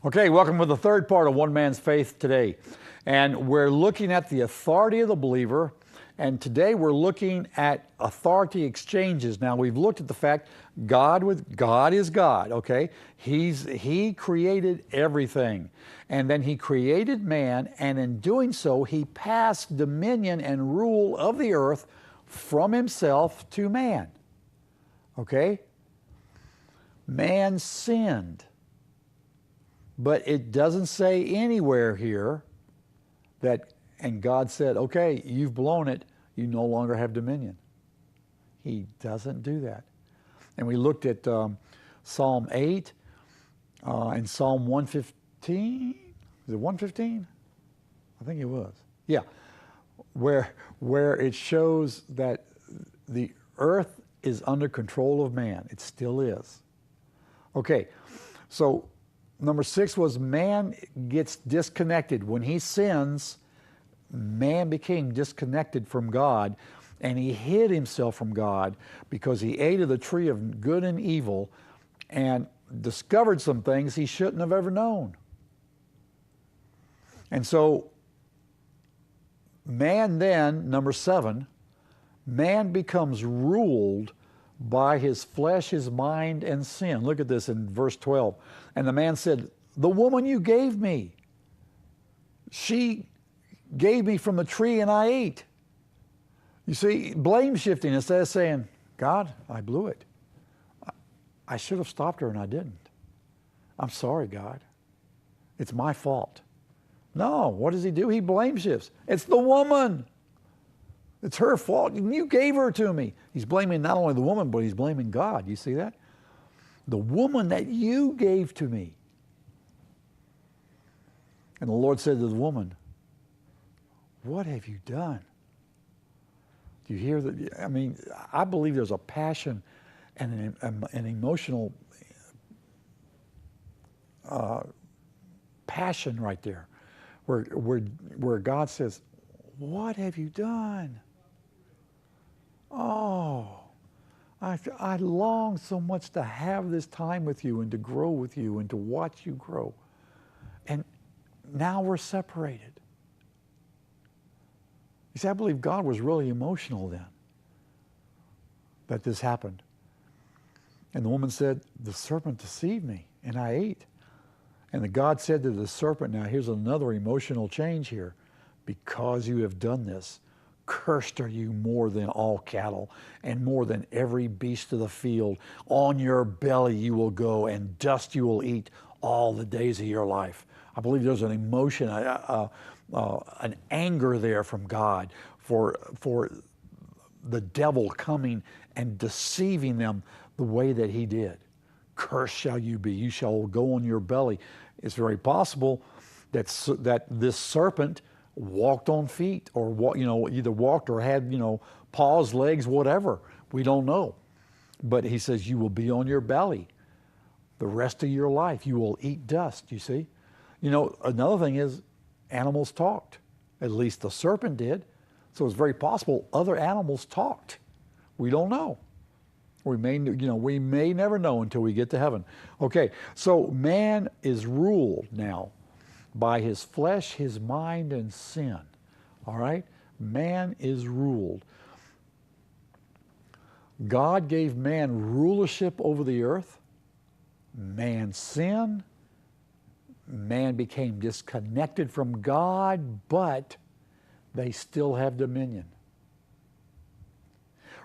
Okay, welcome to the third part of One Man's Faith today. And we're looking at the authority of the believer. And today we're looking at authority exchanges. Now we've looked at the fact God is God, okay? He created everything. And then he created man, and in doing so, he passed dominion and rule of the earth from himself to man. Okay? Man sinned. But it doesn't say anywhere here that, and God said, okay, you've blown it, you no longer have dominion. He doesn't do that. And we looked at Psalm 8 and Psalm 115. Is it 115? I think it was. Yeah, where it shows that the earth is under control of man. It still is. Okay, so number 6 was man gets disconnected. When he sins, man became disconnected from God, and he hid himself from God because he ate of the tree of good and evil and discovered some things he shouldn't have ever known. And so man then, number 7, man becomes ruled by his flesh, his mind, and sin. Look at this in verse 12. And the man said, the woman you gave me, she gave me from the tree and I ate. You see, blame shifting instead of saying, God, I blew it. I should have stopped her and I didn't. I'm sorry, God. It's my fault. No, what does he do? He blame shifts. It's the woman. It's her fault. You gave her to me. He's blaming not only the woman, but he's blaming God. You see that? The woman that you gave to me. And the Lord said to the woman, what have you done? Do you hear that? I mean, I believe there's a passion and an emotional passion right there where God says, what have you done? Oh, I long so much to have this time with you and to grow with you and to watch you grow. And now we're separated. You see, I believe God was really emotional then that this happened. And the woman said, the serpent deceived me and I ate. And the God said to the serpent, now here's another emotional change here. Because you have done this, cursed are you more than all cattle and more than every beast of the field. On your belly you will go and dust you will eat all the days of your life. I believe there's an emotion, an anger there from God for the devil coming and deceiving them the way that he did. Cursed shall you be, you shall go on your belly. It's very possible that this serpent walked on feet or either walked or had paws, legs, whatever. We don't know. But he says you will be on your belly the rest of your life. You will eat dust, you see. Another thing is animals talked. At least the serpent did. So it's very possible other animals talked. We don't know. We may never know until we get to heaven. Okay, so man is ruled now by his flesh, his mind, and sin. All right? Man is ruled. God gave man rulership over the earth. Man sinned. Man became disconnected from God, but they still have dominion.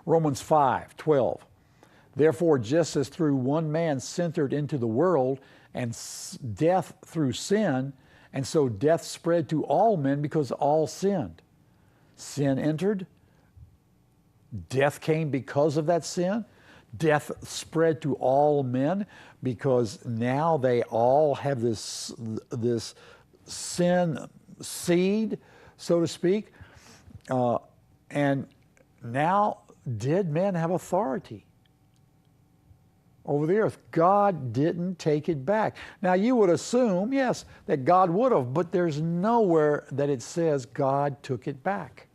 Romans 5:12. Therefore, just as through one man sin entered into the world, and death through sin, and so death spread to all men because all sinned. Sin entered. Death came because of that sin. Death spread to all men because now they all have this sin seed, so to speak. And now did men have authority over the earth? God didn't take it back. Now you would assume, yes, that God would have, but there's nowhere that it says God took it back.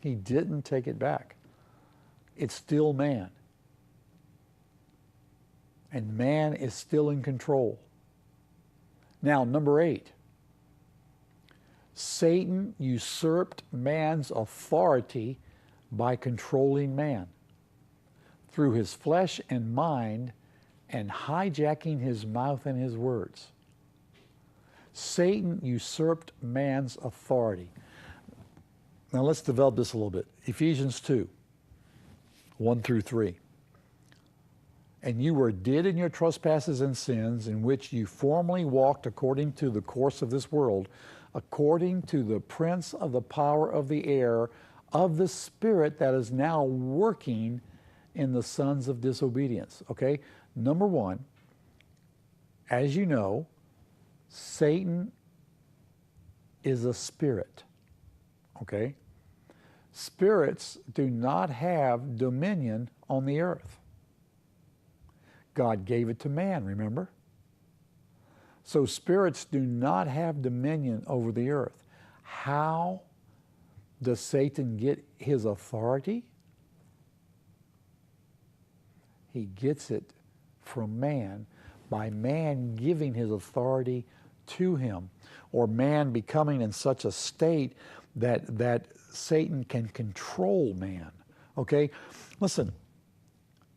He didn't take it back. It's still man. And man is still in control. Now, number 8. Satan usurped man's authority by controlling man through his flesh and mind and hijacking his mouth and his words. Satan usurped man's authority. Now let's develop this a little bit. Ephesians 2, 1 through 3. And you were dead in your trespasses and sins, in which you formerly walked according to the course of this world, according to the prince of the power of the air, of the spirit that is now working in the sons of disobedience. Okay? Number 1, as you know, Satan is a spirit. Okay? Spirits do not have dominion on the earth. God gave it to man, remember? So spirits do not have dominion over the earth. How does Satan get his authority? He gets it from man, by man giving his authority to him, or man becoming in such a state that Satan can control man. Okay? Listen,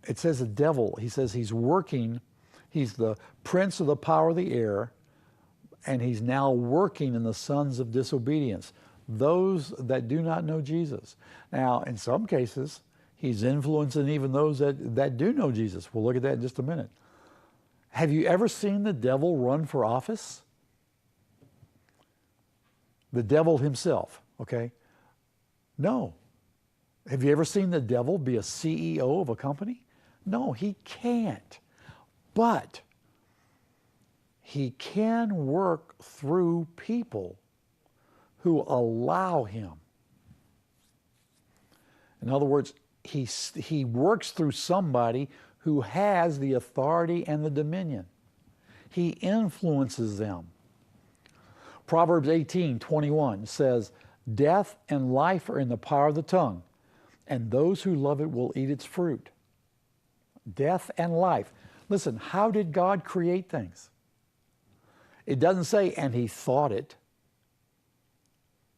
it says the devil, he says he's working, he's the prince of the power of the air, and he's now working in the sons of disobedience, those that do not know Jesus. Now, in some cases, he's influencing even those that do know Jesus. We'll look at that in just a minute. Have you ever seen the devil run for office? The devil himself, okay? No. Have you ever seen the devil be a CEO of a company? No, he can't. But he can work through people who allow him. In other words, he works through somebody who has the authority and the dominion. He influences them. Proverbs 18:21 says, death and life are in the power of the tongue, and those who love it will eat its fruit. Death and life. Listen, how did God create things? It doesn't say, and he thought it.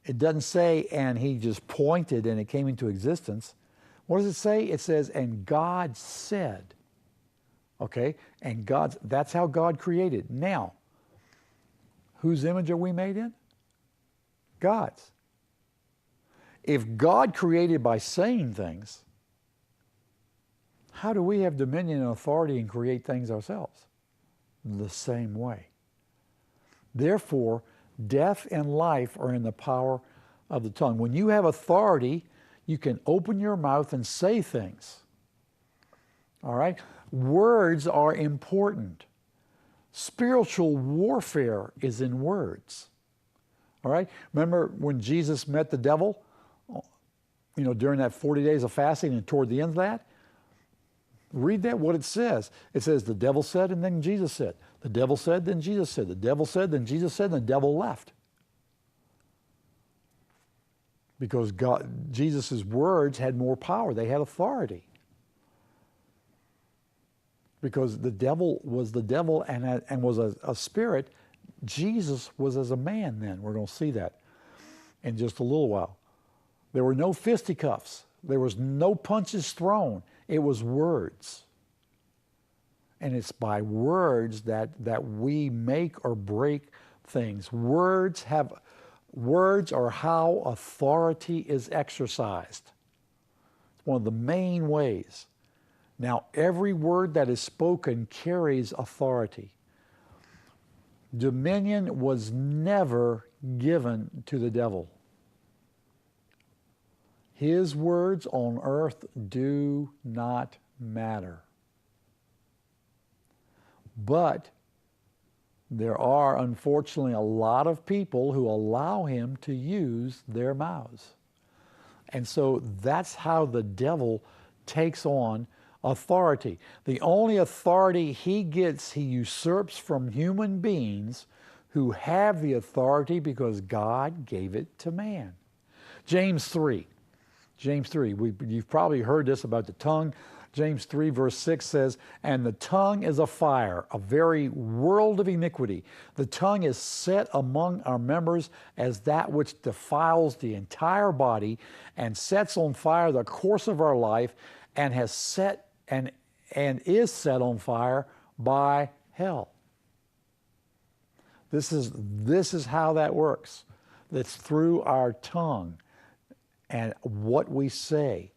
It doesn't say, and he just pointed and it came into existence. What does it say? It says, and God said. Okay? And that's how God created. Now, whose image are we made in? God's. If God created by saying things, how do we have dominion and authority and create things ourselves? The same way. Therefore, death and life are in the power of the tongue. When you have authority, you can open your mouth and say things. All right? Words are important. Spiritual warfare is in words. All right? Remember when Jesus met the devil, during that 40 days of fasting and toward the end of that? Read that, what it says. It says the devil said, and then Jesus said. The devil said, then Jesus said. The devil said, then Jesus said, and the devil left. Because Jesus' words had more power. They had authority. Because the devil was the devil and was a spirit. Jesus was as a man then. We're going to see that in just a little while. There were no fisticuffs. There was no punches thrown. It was words. And it's by words that we make or break things. Words are how authority is exercised. It's one of the main ways. Now, every word that is spoken carries authority. Dominion was never given to the devil. His words on earth do not matter. But there are, unfortunately, a lot of people who allow him to use their mouths. And so that's how the devil takes on authority. The only authority he gets, he usurps from human beings who have the authority because God gave it to man. James 3. You've probably heard this about the tongue. James 3 verse 6 says, and the tongue is a fire, a very world of iniquity. The tongue is set among our members as that which defiles the entire body and sets on fire the course of our life, and has set and is set on fire by hell. This is how that works. It's through our tongue and what we say.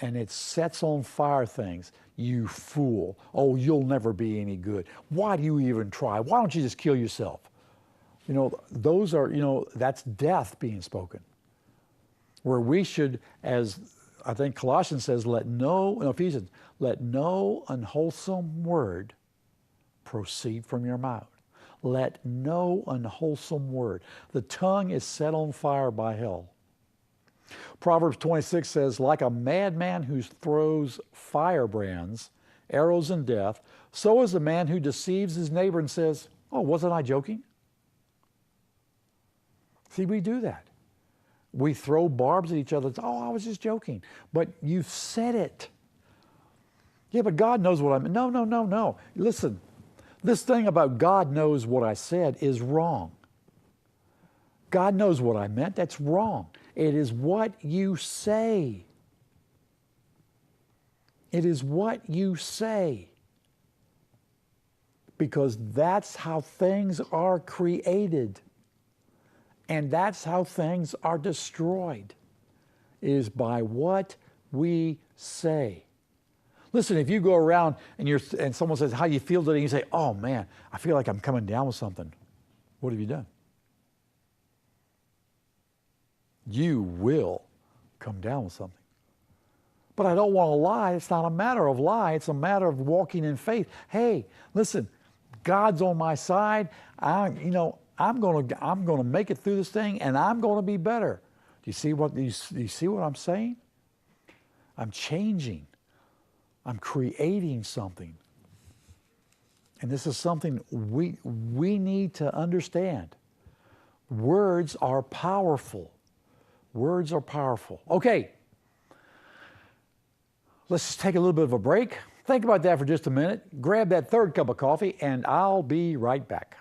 And it sets on fire things. You fool. Oh, you'll never be any good. Why do you even try? Why don't you just kill yourself? You know, those are, you know, that's death being spoken. Where we should, as I think Colossians says, Ephesians, let no unwholesome word proceed from your mouth. Let no unwholesome word. The tongue is set on fire by hell. Proverbs 26 says, like a madman who throws firebrands, arrows and death, so is the man who deceives his neighbor and says, oh, wasn't I joking? See, we do that. We throw barbs at each other. Oh, I was just joking. But you've said it. Yeah, but God knows what I mean. No. Listen, this thing about God knows what I said is wrong. God knows what I meant. That's wrong. It is what you say. It is what you say. Because that's how things are created. And that's how things are destroyed, is by what we say. Listen, if you go around and someone says, how you feel today, and you say, oh man, I feel like I'm coming down with something. What have you done? You will come down with something. But I don't want to lie. It's not a matter of lie. It's a matter of walking in faith. Hey, listen, God's on my side. I'm going to make it through this thing, and I'm going to be better. Do you see what I'm saying? I'm changing. I'm creating something. And this is something we need to understand. Words are powerful. Words are powerful. Okay. Let's just take a little bit of a break. Think about that for just a minute. Grab that third cup of coffee, and I'll be right back.